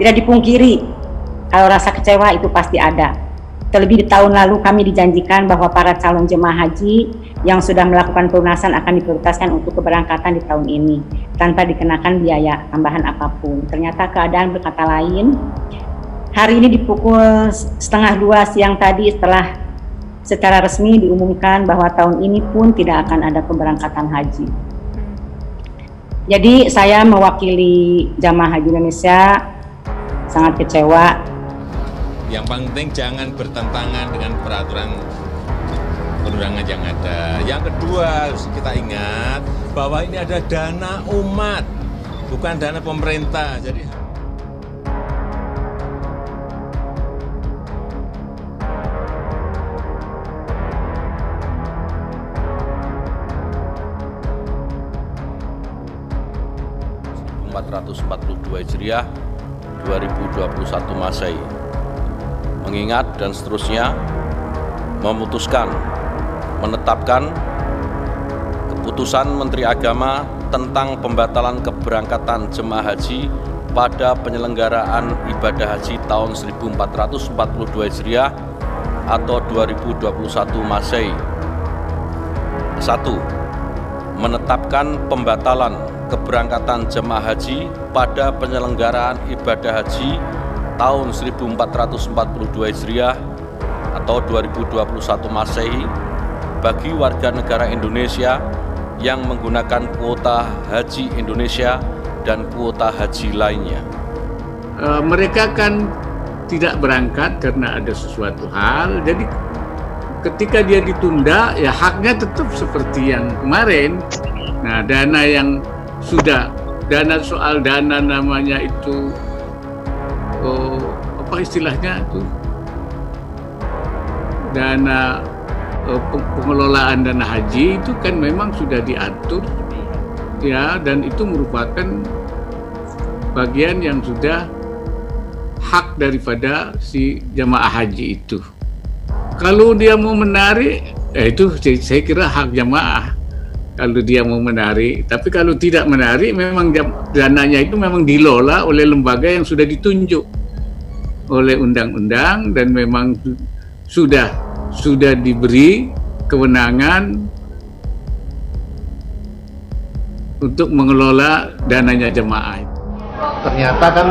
Tidak dipungkiri, kalau rasa kecewa itu pasti ada. Terlebih di tahun lalu kami dijanjikan bahwa para calon jemaah haji yang sudah melakukan pelunasan akan diprioritaskan untuk keberangkatan di tahun ini tanpa dikenakan biaya tambahan apapun. Ternyata keadaan berkata lain. Hari ini di pukul 1:30 siang tadi setelah secara resmi diumumkan bahwa tahun ini pun tidak akan ada keberangkatan haji. Jadi saya mewakili jamaah haji Indonesia sangat kecewa. Yang penting jangan bertentangan dengan peraturan perundangan yang ada. Yang kedua harus kita ingat bahwa ini ada dana umat, bukan dana pemerintah. Jadi Hijriah 2021 Masehi, mengingat dan seterusnya memutuskan menetapkan keputusan Menteri Agama tentang pembatalan keberangkatan jemaah haji pada penyelenggaraan ibadah haji tahun 1442 Hijriah atau 2021 Masehi. 1. Menetapkan pembatalan keberangkatan jemaah haji pada penyelenggaraan ibadah haji tahun 1442 Hijriah atau 2021 Masehi bagi warga negara Indonesia yang menggunakan kuota haji Indonesia dan kuota haji lainnya. Mereka kan tidak berangkat karena ada sesuatu hal, jadi ketika dia ditunda ya haknya tetap seperti yang kemarin. Nah, dana yang sudah, soal dana namanya itu apa istilahnya itu, dana pengelolaan dana haji itu kan memang sudah diatur ya, dan itu merupakan bagian yang sudah hak daripada si jamaah haji itu. Kalau dia mau menarik, itu saya kira hak jamaah. Kalau dia mau menarik, tapi kalau tidak menarik, memang dananya itu memang dikelola oleh lembaga yang sudah ditunjuk oleh undang-undang dan memang sudah diberi kewenangan untuk mengelola dananya jemaah. Ternyata kan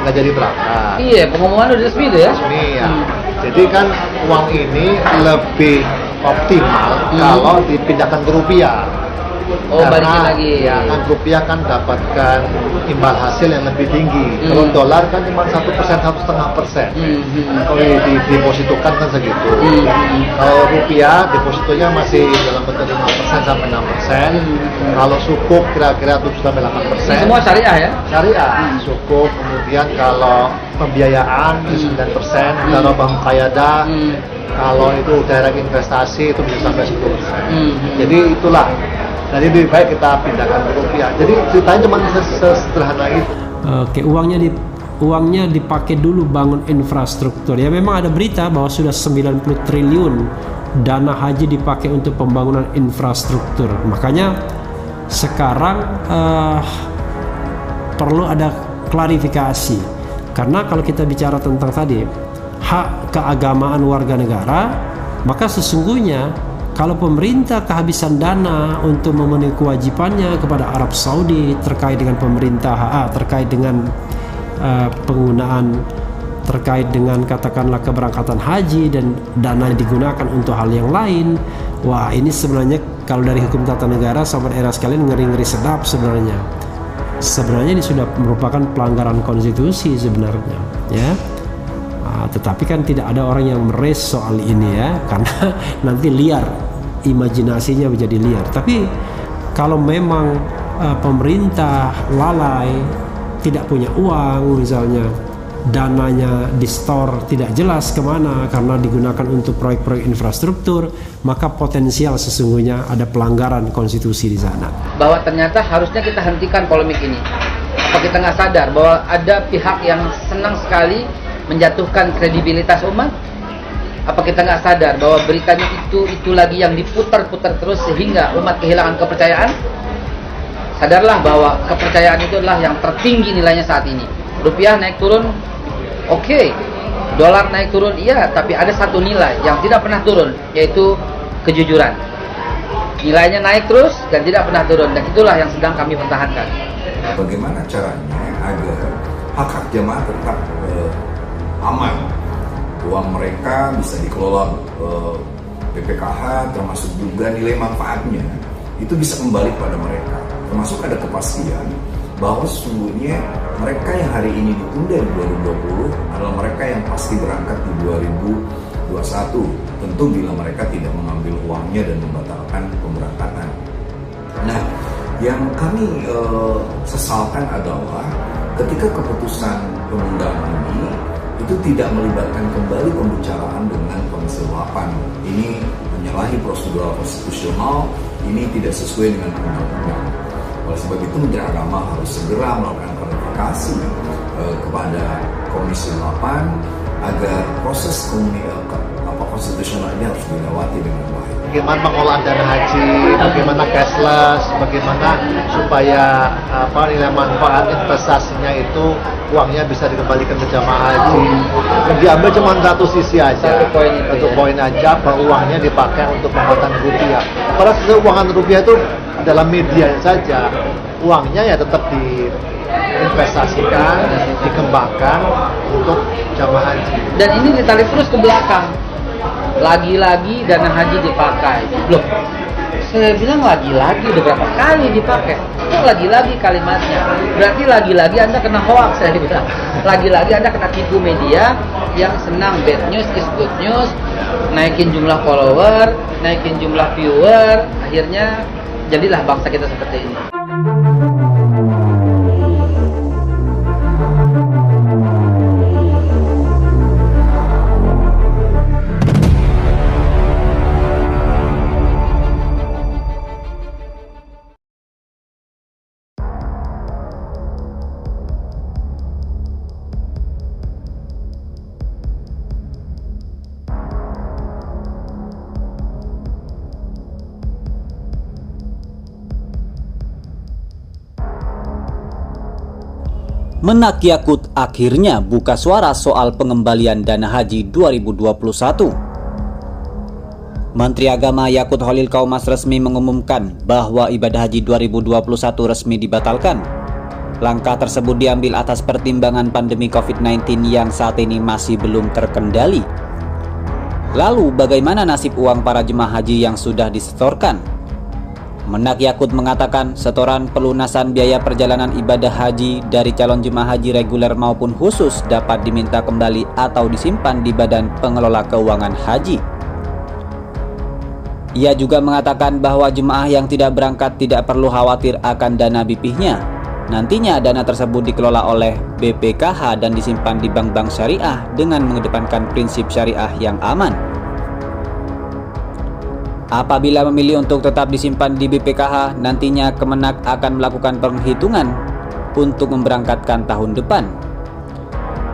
nggak jadi berangkat. Iya, pengumuman udah resmi itu ya. Resmi ya. Jadi kan uang ini lebih optimal kalau dipindahkan ke rupiah. Oh, balikin lagi. Ya kan rupiah kan dapatkan imbal hasil yang lebih tinggi. Kalau dolar kan cuma 1%, 1,5%. Kalau didepositokan kan segitu. Kalau rupiah depositonya masih dalam bentuk 5% sampai 6%. Kalau sukuk kira-kira 7-8%. Semua syariah ya? Syariah. Sukuk, kemudian kalau pembiayaan 9%, kalau bank muqayyadah, kalau itu direct investasi itu bisa sampai 10%. Jadi itulah. Jadi lebih baik kita pindahkan ke rupiah. Jadi ceritanya cuma sederhana itu. Oke, uangnya dipakai dulu bangun infrastruktur. Ya memang ada berita bahwa sudah 90 triliun dana haji dipakai untuk pembangunan infrastruktur. Makanya sekarang perlu ada klarifikasi. Karena kalau kita bicara tentang tadi hak keagamaan warga negara, maka sesungguhnya kalau pemerintah kehabisan dana untuk memenuhi kewajibannya kepada Arab Saudi terkait dengan terkait dengan penggunaan, terkait dengan katakanlah keberangkatan haji dan dana digunakan untuk hal yang lain, wah ini sebenarnya kalau dari hukum tata negara sahabat era sekalian ngeri-ngeri sedap sebenarnya. Sebenarnya ini sudah merupakan pelanggaran konstitusi sebenarnya, ya. Tetapi kan tidak ada orang yang meres soal ini ya, karena nanti liar, imajinasinya menjadi liar. Tapi kalau memang pemerintah lalai, tidak punya uang misalnya, dananya di store tidak jelas kemana karena digunakan untuk proyek-proyek infrastruktur, maka potensial sesungguhnya ada pelanggaran konstitusi di sana. Bahwa ternyata harusnya kita hentikan polemik ini. Apa kita nggak sadar bahwa ada pihak yang senang sekali menjatuhkan kredibilitas umat? Apa kita nggak sadar bahwa beritanya itu lagi yang diputar-putar terus sehingga umat kehilangan kepercayaan? Sadarlah bahwa kepercayaan itu adalah yang tertinggi nilainya saat ini. Rupiah naik turun, oke. Dolar naik turun, iya, tapi ada satu nilai yang tidak pernah turun, yaitu kejujuran. Nilainya naik terus dan tidak pernah turun, dan itulah yang sedang kami pertahankan. Bagaimana caranya agar hak-hak jamaah tetap aman, uang mereka bisa dikelola BPKH, termasuk juga nilai manfaatnya itu bisa kembali pada mereka, termasuk ada kepastian bahwa sesungguhnya mereka yang hari ini ditunda di 2020 adalah mereka yang pasti berangkat di 2021, tentu bila mereka tidak mengambil uangnya dan membatalkan pemberangkatan. Nah, yang kami sesalkan adalah ketika keputusan penundaan ini itu tidak melibatkan kembali pembicaraan dengan Komisi 8. Ini menyalahi prosedural konstitusional, ini tidak sesuai dengan undang-undang. Oleh sebab itu Menteri Agama harus segera melakukan klarifikasi kepada Komisi 8 agar proses konstitusional ini harus dilewati dengan baik. Bagaimana pengelolaan dana haji, bagaimana cashless, bagaimana supaya nilai manfaat investasinya itu uangnya bisa dikembalikan ke jamaah haji. Yang diambil cuma satu sisi aja, satu poin aja, bahwa uangnya dipakai untuk penguatan rupiah. Padahal uangan rupiah itu dalam media saja, uangnya ya tetap diinvestasikan, dikembangkan untuk jamaah haji. Dan ini ditarik terus ke belakang. Lagi-lagi dana haji dipakai. Loh, saya bilang lagi-lagi, udah berapa kali dipakai? Kok lagi-lagi kalimatnya? Berarti lagi-lagi Anda kena hoax, saya bilang. Lagi-lagi Anda kena tipu media yang senang bad news is good news, naikin jumlah follower, naikin jumlah viewer, akhirnya jadilah bangsa kita seperti ini. Menak Yakut akhirnya buka suara soal pengembalian dana haji 2021. Menteri Agama Yakut Holil Kaumas resmi mengumumkan bahwa ibadah haji 2021 resmi dibatalkan. Langkah tersebut diambil atas pertimbangan pandemi COVID-19 yang saat ini masih belum terkendali. Lalu bagaimana nasib uang para jemaah haji yang sudah disetorkan? Menak Yakut mengatakan setoran pelunasan biaya perjalanan ibadah haji dari calon jemaah haji reguler maupun khusus dapat diminta kembali atau disimpan di Badan Pengelola Keuangan Haji. Ia juga mengatakan bahwa jemaah yang tidak berangkat tidak perlu khawatir akan dana BP-nya. Nantinya dana tersebut dikelola oleh BPKH dan disimpan di bank-bank syariah dengan mengedepankan prinsip syariah yang aman. Apabila memilih untuk tetap disimpan di BPKH, nantinya Kemenak akan melakukan perhitungan untuk memberangkatkan tahun depan.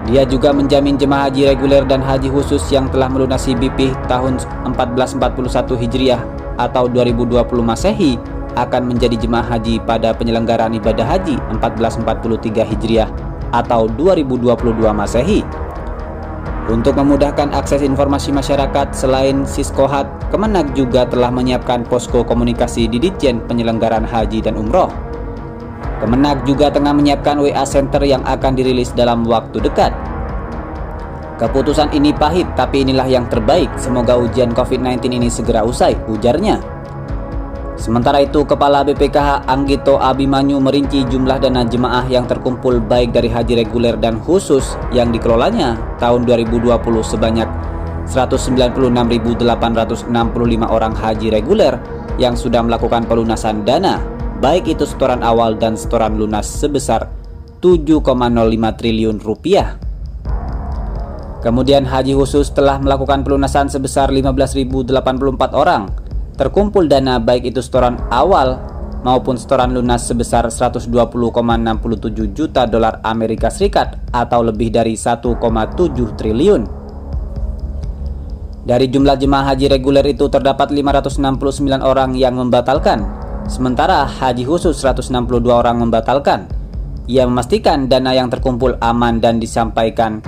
Dia juga menjamin jemaah haji reguler dan haji khusus yang telah melunasi BP tahun 1441 Hijriah atau 2020 Masehi akan menjadi jemaah haji pada penyelenggaraan ibadah haji 1443 Hijriah atau 2022 Masehi. Untuk memudahkan akses informasi masyarakat, selain Siskohat, Kemenak juga telah menyiapkan posko komunikasi di Ditjen Penyelenggaraan Haji dan Umroh. Kemenak juga tengah menyiapkan WA Center yang akan dirilis dalam waktu dekat. Keputusan ini pahit, tapi inilah yang terbaik. Semoga ujian COVID-19 ini segera usai, ujarnya. Sementara itu, Kepala BPKH Anggito Abimanyu merinci jumlah dana jemaah yang terkumpul baik dari haji reguler dan khusus yang dikelolanya tahun 2020 sebanyak 196.865 orang haji reguler yang sudah melakukan pelunasan dana, baik itu setoran awal dan setoran lunas sebesar 7,05 triliun rupiah. Kemudian haji khusus telah melakukan pelunasan sebesar 15.084 orang. Terkumpul dana baik itu setoran awal maupun setoran lunas sebesar 120,67 juta dolar Amerika Serikat atau lebih dari 1,7 triliun. Dari jumlah jemaah haji reguler itu terdapat 569 orang yang membatalkan, sementara haji khusus 162 orang membatalkan. Ia memastikan dana yang terkumpul aman dan disimpan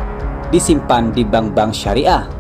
di bank-bank syariah.